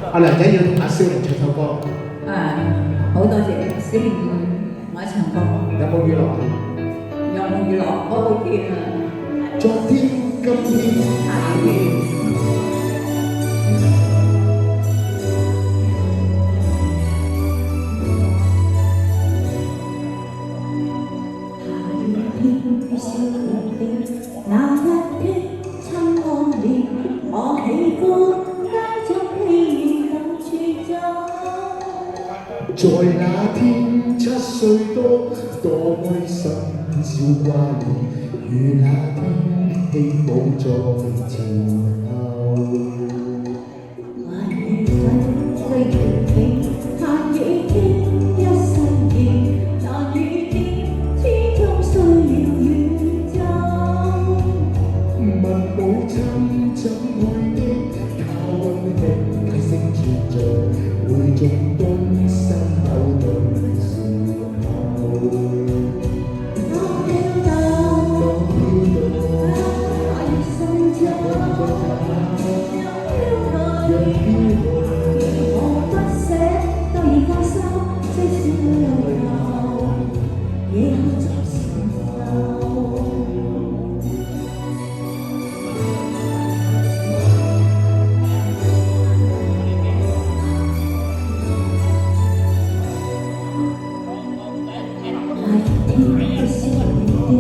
阿梁仔要同阿少玲唱首歌，好多謝小玲我唱歌，有冇娛樂啊？有冇娛樂？我好見啊，昨天、今天、下雨。那一天親愛的，我喜歡帶着喜悅到處走。在那天7歲多開心，笑掛念，如那天起舞在前後。還未粉碎調情，彈雨天一世熱，但雨點始終需要遠走。問母親怎會的，他溫馨解釋存在，會中東西後對時候。當飄到，愛心中，讓飄去，如何不捨都已放手，即使淚流，也可作承受。那一天的笑臉，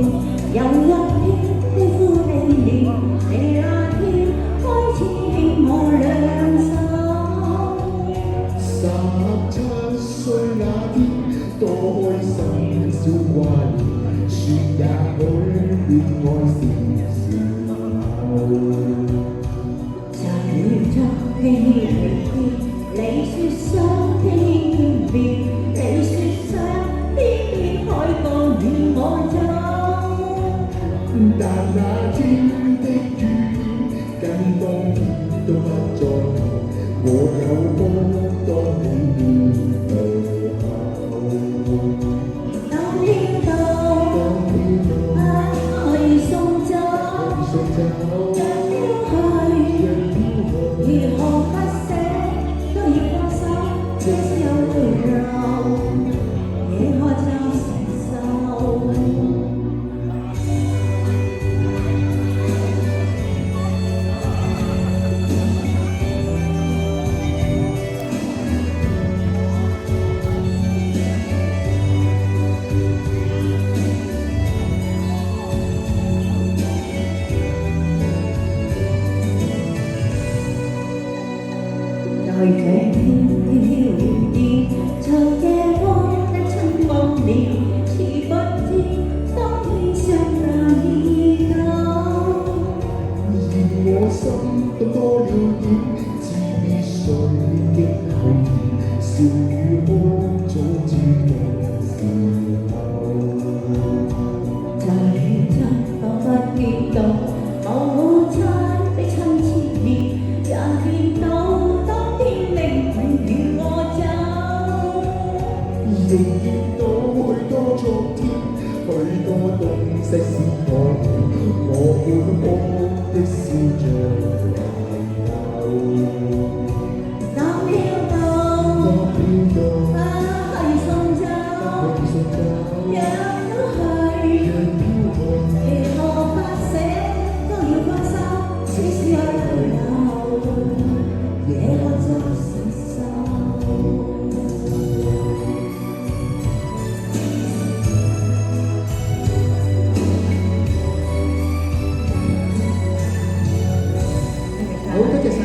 有一天的呼你臉，你那天開始牽我兩手。17歲那天，多開心，少掛念，說也許戀愛是時候。在雨中輕輕離別，你說想聽別，你說想天邊海角與我走。但那天的雨點，跟當天都不再同，我有風當你面對後。當飄到，可以送走，讓飄去，如何不捨都要放手，即使有淚流，也可作承受。在這天飄電，長夜光的親夢裡，似不知當天相那已久。而我心都多了點，知必須的後面，笑與哭早注定時候。在雨中彷彿見到母親的親切面，也見到當天靈魂與我走。仍見到許多昨天，許多東西是愛戀，我滿屋的笑像懷舊。當飄到，可以送走，讓飄去，如何不捨都要放手，即使有淚流，也可作承受。好，多謝晒。